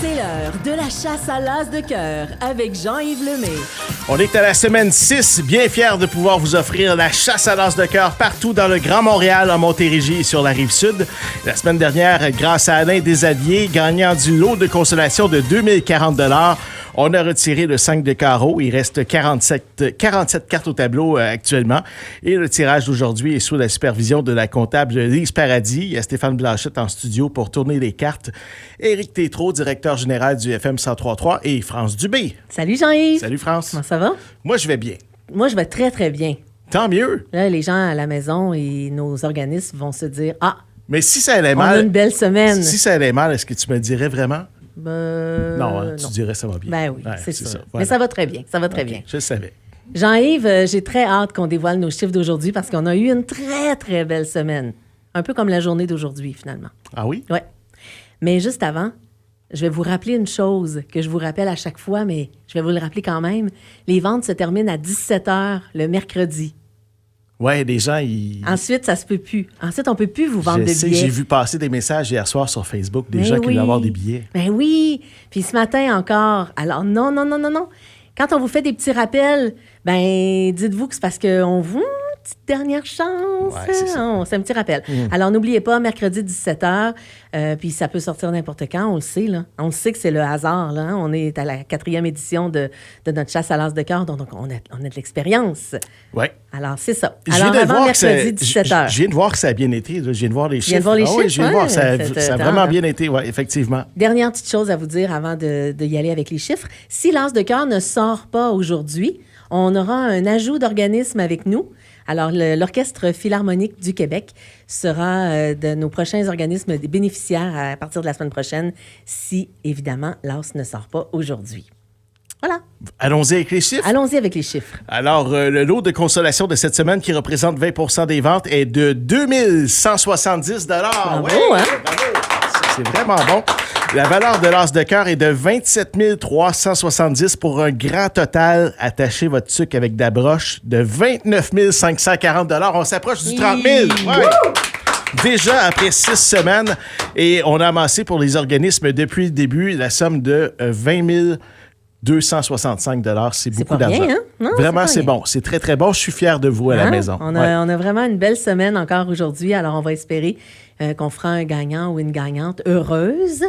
C'est l'heure de la chasse à l'as de cœur avec Jean-Yves Lemay. On est à la semaine 6, bien fiers de pouvoir vous offrir la chasse à l'as de cœur partout dans le Grand Montréal, en Montérégie et sur la Rive-Sud. La semaine dernière, grâce à Alain Desaviers, gagnant du lot de consolation de 2040 $, on a retiré le 5 de carreau. Il reste 47 cartes au tableau actuellement. Et le tirage d'aujourd'hui est sous la supervision de la comptable Lise Paradis. Il y a Stéphane Blanchette en studio pour tourner les cartes. Éric Tétrault, directeur général du FM 103.3 et France Dubé. Salut Jean-Yves. Salut France. Comment ça va? Moi, je vais bien. Moi, je vais très, très bien. Tant mieux. Là, les gens à la maison et nos organismes vont se dire « Ah, mais si ça allait on a mal... une belle semaine. » Si ça allait mal, est-ce que tu me dirais vraiment? Non, tu non. dirais ça va bien. Ben oui, Ouais, c'est ça. Voilà. Mais ça va très bien, ça va très bien. Je le savais. Jean-Yves, j'ai très hâte qu'on dévoile nos chiffres d'aujourd'hui parce qu'on a eu une très, très belle semaine. Un peu comme la journée d'aujourd'hui, finalement. Ah oui? Oui. Mais juste avant, je vais vous rappeler une chose que je vous rappelle à chaque fois, mais je vais vous le rappeler quand même. Les ventes se terminent à 17h le mercredi. Ouais, les gens, ils... Ensuite, ça se peut plus. Ensuite, on peut plus vous vendre Je de sais, billets. j'ai vu passer des messages hier soir sur Facebook, des Mais gens qui oui. voulaient avoir des billets. Ben oui. Puis ce matin encore. Alors, non. Quand on vous fait des petits rappels, ben dites-vous que c'est parce qu'on vous... Petite dernière chance. Ouais, c'est ça. C'est un petit rappel. Alors, n'oubliez pas, mercredi 17h, puis ça peut sortir n'importe quand, on le sait, là. On le sait que c'est le hasard, là. On est à la 4e édition de notre chasse à l'as de cœur, donc on a de l'expérience. Oui. Alors, c'est ça. Je Alors, viens de avant voir que mercredi 17h. Je viens de voir que ça a bien été. Je viens de voir les chiffres. viens de voir les Ah oui, chiffres, je viens de voir. Ça a attends. vraiment bien été, oui, effectivement. Dernière petite chose à vous dire avant de y aller avec les chiffres. Si l'as de cœur ne sort pas aujourd'hui, on aura un ajout d'organisme avec nous. Alors, l'Orchestre philharmonique du Québec sera de nos prochains organismes bénéficiaires à partir de la semaine prochaine, si, évidemment, l'as ne sort pas aujourd'hui. Voilà. Allons-y avec les chiffres. Allons-y avec les chiffres. Alors, le lot de consolation de cette semaine, qui représente 20 % des ventes, est de 2170 $. Bravo, Ouais, hein? bravo. C'est vraiment bon. La valeur de l'as de cœur est de 27 370 pour un grand total, attachez votre tuque avec de la broche, de 29 540 $. On s'approche du 30 000. Ouais. Déjà après 6 semaines, et on a amassé pour les organismes depuis le début la somme de 20 265 $. C'est beaucoup pas d'argent. rien, hein? Non, Vraiment, c'est c'est pas rien. bon. C'est très, très bon. Je suis fier de vous à la Hein? maison. On Ouais. a vraiment une belle semaine encore aujourd'hui. Alors, on va espérer qu'on fera un gagnant ou une gagnante heureuse.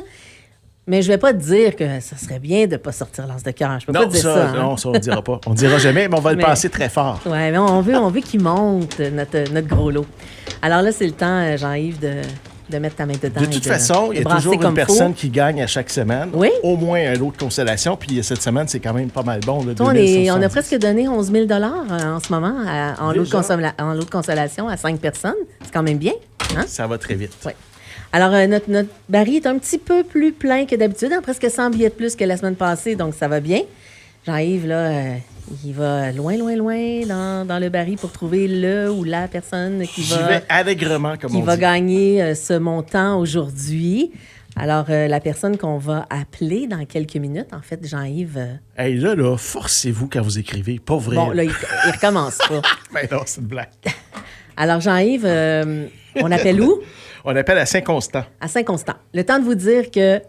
Mais je vais pas te dire que ça serait bien de ne pas sortir l'as de cœur. Je peux pas Non, te dire ça. Hein? non, ça, on ne dira pas. On ne dira jamais, mais on va le Mais- passer très fort. Oui, mais on veut qu'il monte notre gros lot. Alors là, c'est le temps, Jean-Yves, de mettre ta main dedans. De et toute façon, il y a brasser toujours une comme personne faut. qui gagne à chaque semaine. Oui. Au moins un lot de consolation. Puis cette semaine, c'est quand même pas mal bon. Là, Toi, on a 2170. presque donné 11 000 en ce moment en lot de consolation à 5 personnes. C'est quand même bien. Hein? Ça va très vite. Oui. Alors, notre baril est un petit peu plus plein que d'habitude, hein, presque 100 billets de plus que la semaine passée, donc ça va bien. Jean-Yves, là, il va loin dans le baril pour trouver le ou la personne J'y vais allègrement, comme qui on va dit. gagner ce montant aujourd'hui. Alors, la personne qu'on va appeler dans quelques minutes, en fait, Jean-Yves... Hey, là, forcez-vous quand vous écrivez. Pas vrai. Bon, là, il recommence pas. Ben non, c'est une blague. Alors, Jean-Yves, on appelle où? On appelle à Saint-Constant. À Saint-Constant. Le temps de vous dire que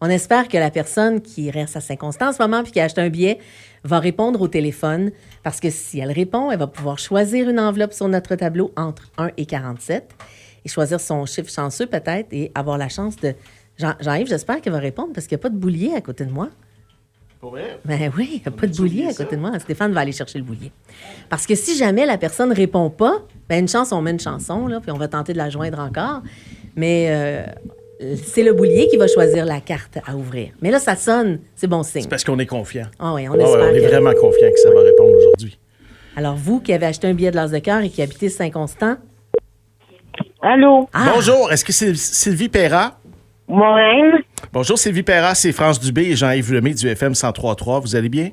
on espère que la personne qui reste à Saint-Constant en ce moment puis qui a acheté un billet va répondre au téléphone parce que si elle répond, elle va pouvoir choisir une enveloppe sur notre tableau entre 1 et 47 et choisir son chiffre chanceux peut-être et avoir la chance de... Jean-Yves, j'espère qu'elle va répondre parce qu'il n'y a pas de boulier à côté de moi. Pour vrai? Ben oui, il n'y a pas de boulier à côté de moi. Stéphane va aller chercher le boulier. Parce que si jamais la personne ne répond pas, ben une chance, on met une chanson, là, puis on va tenter de la joindre encore. Mais c'est le boulier qui va choisir la carte à ouvrir. Mais là, ça sonne, c'est bon signe. C'est parce qu'on est confiant. Ah oui, on Ouais, espère on est que... vraiment confiant que ça va répondre aujourd'hui. Alors, vous qui avez acheté un billet de l'as de cœur et qui habitez Saint-Constant... Allô? Ah! Bonjour, est-ce que c'est Sylvie Perra? Moi-même? Bonjour, Sylvie Perra, c'est France Dubé et Jean-Yves Lemay du FM 103.3. Vous allez bien?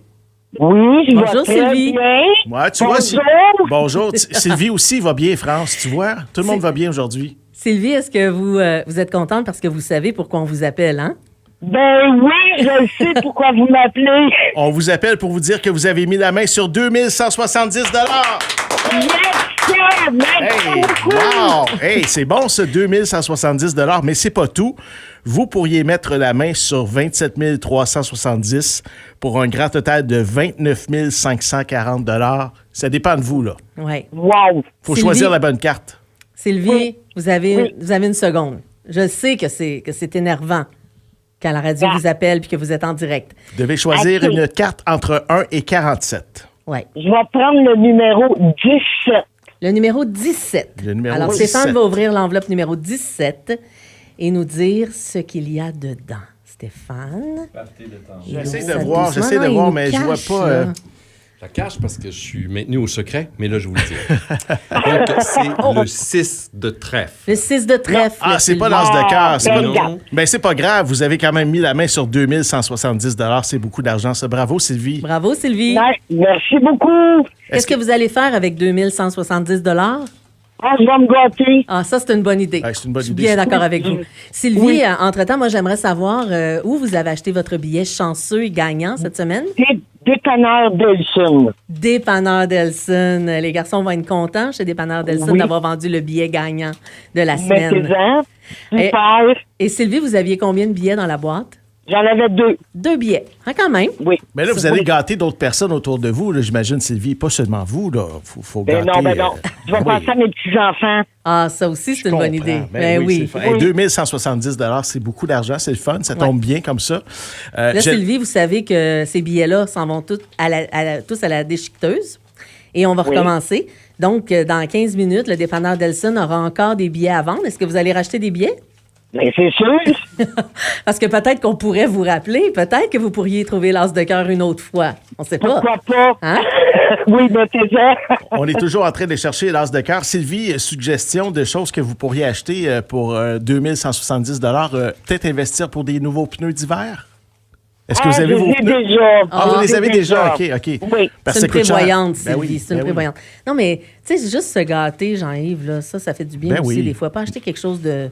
Oui, je Bonjour, vais très Sylvie. bien. Ouais, tu vois. Bonjour. Bonjour. Sylvie aussi va bien, France, tu vois. Tout le monde va bien aujourd'hui. Sylvie, est-ce que vous êtes contente parce que vous savez pourquoi on vous appelle, hein? Ben oui, je sais pourquoi vous m'appelez. On vous appelle pour vous dire que vous avez mis la main sur 2170 $. Yes, sir! Merci Hey, beaucoup. wow! Hey, c'est bon, ce 2170 $, mais c'est pas tout. vous pourriez mettre la main sur 27 370 pour un grand total de 29 540 $. Ça dépend de vous, là. Oui. Wow! Faut Sylvie. choisir la bonne carte. Sylvie, Oui. vous avez Oui. une seconde. Je sais que c'est énervant quand la radio Ah. vous appelle puis que vous êtes en direct. Vous devez choisir Ok. une carte entre 1 et 47. Oui. Je vais prendre le numéro 17. Le numéro 17. Le numéro Alors, 17. Stéphane va ouvrir l'enveloppe numéro 17 et nous dire ce qu'il y a dedans. Stéphane. J'essaie Il de ouvre ça voir, doucement. j'essaie de Non, il voir, nous mais je vois cache, pas. là. Je la cache parce que je suis maintenu au secret, mais là, je vous le dis. Donc, c'est le 6 de trèfle. Le 6 de trèfle. Ah, c'est pas Sylvie. l'as de cœur. C'est ben, pas... regarde. Ben, c'est pas grave. Vous avez quand même mis la main sur 2170 $. C'est beaucoup d'argent, ça. Bravo, Sylvie. Bravo, Sylvie. Ouais, merci beaucoup. Qu'est-ce que vous allez faire avec 2170 $? Ah, je vais me gâter. Ah, ça, c'est une bonne idée. Ouais, c'est une bonne Je suis idée. bien d'accord avec vous. Sylvie, Oui. entre-temps, moi, j'aimerais savoir où vous avez acheté votre billet chanceux et gagnant cette semaine. Dépanneur Delson. Dépanneur Delson. Les garçons vont être contents chez Dépanneur Delson Oui. d'avoir vendu le billet gagnant de la semaine. Mettez-en. Et- Super. Et Sylvie, vous aviez combien de billets dans la boîte? J'en avais 2. 2 billets. Ah, quand même. Oui. Mais là, vous allez gâter d'autres personnes autour de vous, là, j'imagine, Sylvie. Pas seulement vous, là. Faut Ben gâter. non. Je vais oui. penser à mes petits-enfants. Ah, ça aussi, c'est une bonne idée. Ben oui. oui. c'est le fun. Hey, 2170 $, c'est beaucoup d'argent, c'est le fun, ça tombe bien comme ça. Là, j'ai- Sylvie, vous savez que ces billets-là s'en vont tous à la déchiqueteuse. Et on va Oui. recommencer. Donc, dans 15 minutes, le dépanneur Delson aura encore des billets à vendre. Est-ce que vous allez racheter des billets? Ben, c'est sûr. Parce que peut-être qu'on pourrait vous rappeler, peut-être que vous pourriez trouver l'as de cœur une autre fois. On ne sait pas. Pourquoi pas? Hein? Oui, mettez-en. On est toujours en train de chercher l'as de cœur. Sylvie, suggestion de choses que vous pourriez acheter pour 2170 $. Peut-être investir pour des nouveaux pneus d'hiver? Est-ce que vous avez je vos les ai pneus? déjà. Ah, vous les avez déjà? OK. Oui. Parce C'est une que ça coûte cher. prévoyante, Ben Sylvie. oui, C'est une ben oui. prévoyante. Non, mais, tu sais, juste se gâter, Jean-Yves, là, ça fait du bien Ben aussi, oui. des fois. Pas acheter quelque chose de...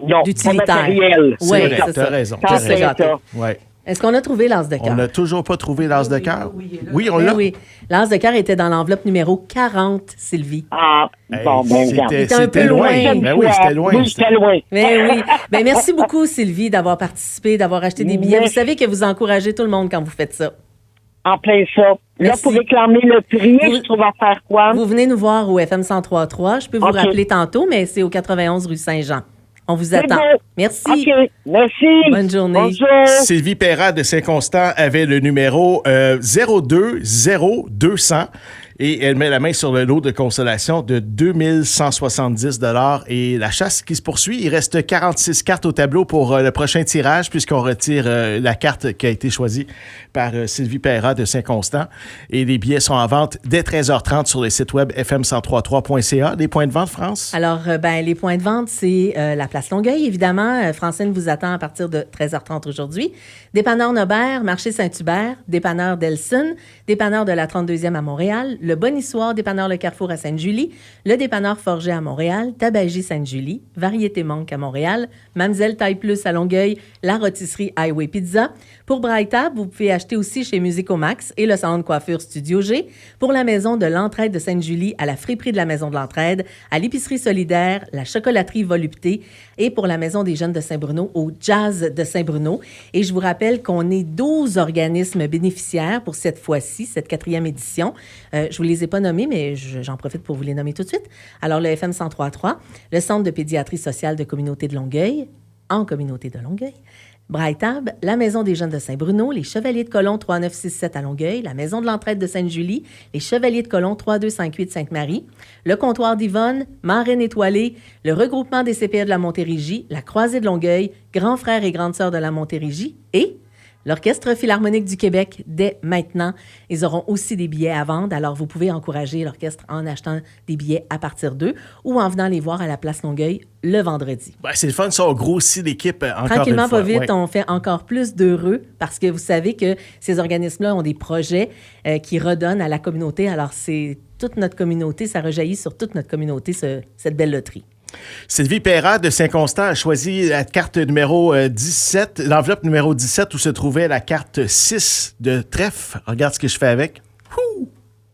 Non, d'utilitaire. pas matériel. Oui, C'est vrai, c'est t'as ça. raison, Juste t'as se raison. gâter. Ouais. Est-ce qu'on a trouvé l'as de cœur? On n'a toujours pas trouvé l'as de cœur? Oui, on Ben l'a. oui. L'as de cœur était dans l'enveloppe numéro 40, Sylvie. Ah, Hey, bon, ben, regarde. C'était un peu c'était loin. loin. Ben oui, c'était loin. Oui, c'était loin. Ben oui. Ben merci beaucoup, Sylvie, d'avoir participé, d'avoir acheté des billets. Vous Merci. savez que vous encouragez tout le monde quand vous faites ça. En plein ça. Là, Merci. pour réclamer le prix, Vous- je trouve à faire quoi? Vous venez nous voir au FM 103.3. Je peux vous OK. rappeler tantôt, mais c'est au 91 rue Saint-Jean. On vous C'est attend. beau. Merci. OK, merci. Bonne journée. Bonjour. Sylvie Perrat de Saint-Constant avait le numéro 0200200 et elle met la main sur le lot de consolation de 2170 $ et la chasse qui se poursuit. Il reste 46 cartes au tableau pour le prochain tirage puisqu'on retire la carte qui a été choisie par Sylvie Perrat de Saint-Constant et les billets sont en vente dès 13h30 sur le site web fm1033.ca. Les points de vente, France? Alors, les points de vente, c'est la place Longueuil, évidemment. Francine vous attend à partir de 13h30 aujourd'hui. Dépanneur Nobert, marché Saint-Hubert, dépanneur Delson, dépanneur de la 32e à Montréal, le Bonissoir, dépanneur Le Carrefour à Sainte-Julie, le dépanneur Forget à Montréal, Tabagie Sainte-Julie, Variété Monk à Montréal, Mamzelle Taille Plus à Longueuil, la rôtisserie Highway Pizza. Pour Braille-Table, vous pouvez acheter aussi chez Musico Max et le salon de coiffure Studio G. Pour la maison de l'Entraide de Sainte-Julie, à la friperie de la Maison de l'Entraide, à l'épicerie solidaire, la chocolaterie Volupté et pour la maison des jeunes de Saint-Bruno, au Jazz de Saint-Bruno. Et je vous rappelle qu'on est 12 organismes bénéficiaires pour cette fois-ci, cette 4e édition. Je vous les ai pas nommés, mais j'en profite pour vous les nommer tout de suite. Alors, le FM 103.3, le Centre de pédiatrie sociale de Communauté de Longueuil, en Communauté de Longueuil, Braille-Table, la Maison des jeunes de Saint-Bruno, les Chevaliers de Colomb 3967 à Longueuil, la Maison de l'Entraide de Sainte-Julie, les Chevaliers de Colomb 3258 Sainte-Marie, le Comptoir d'Yvonne, Marraine étoilée, le Regroupement des CPE de la Montérégie, la Croisée de Longueuil, Grands frères et grandes sœurs de la Montérégie et l'Orchestre philharmonique du Québec, dès maintenant. Ils auront aussi des billets à vendre, alors vous pouvez encourager l'orchestre en achetant des billets à partir d'eux ou en venant les voir à la place Longueuil le vendredi. Ben, c'est le fun, ça, on grossit l'équipe encore Tranquillement, une fois. pas vite, Ouais. on fait encore plus d'heureux parce que vous savez que ces organismes-là ont des projets qui redonnent à la communauté. Alors, c'est toute notre communauté, ça rejaillit sur toute notre communauté, cette belle loterie. Sylvie Perrat de Saint-Constant a choisi la carte numéro 17, l'enveloppe numéro 17 où se trouvait la carte 6 de trèfle. Regarde ce que je fais avec. Ouh!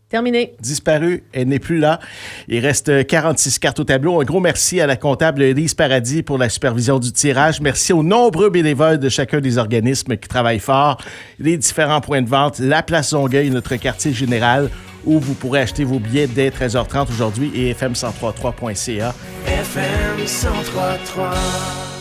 Terminé. Disparue, elle n'est plus là. Il reste 46 cartes au tableau. Un gros merci à la comptable Elise Paradis pour la supervision du tirage. Merci aux nombreux bénévoles de chacun des organismes qui travaillent fort, les différents points de vente, la Place Longueuil, notre quartier général, où vous pourrez acheter vos billets dès 13h30 aujourd'hui et fm1033.ca. FM 1033.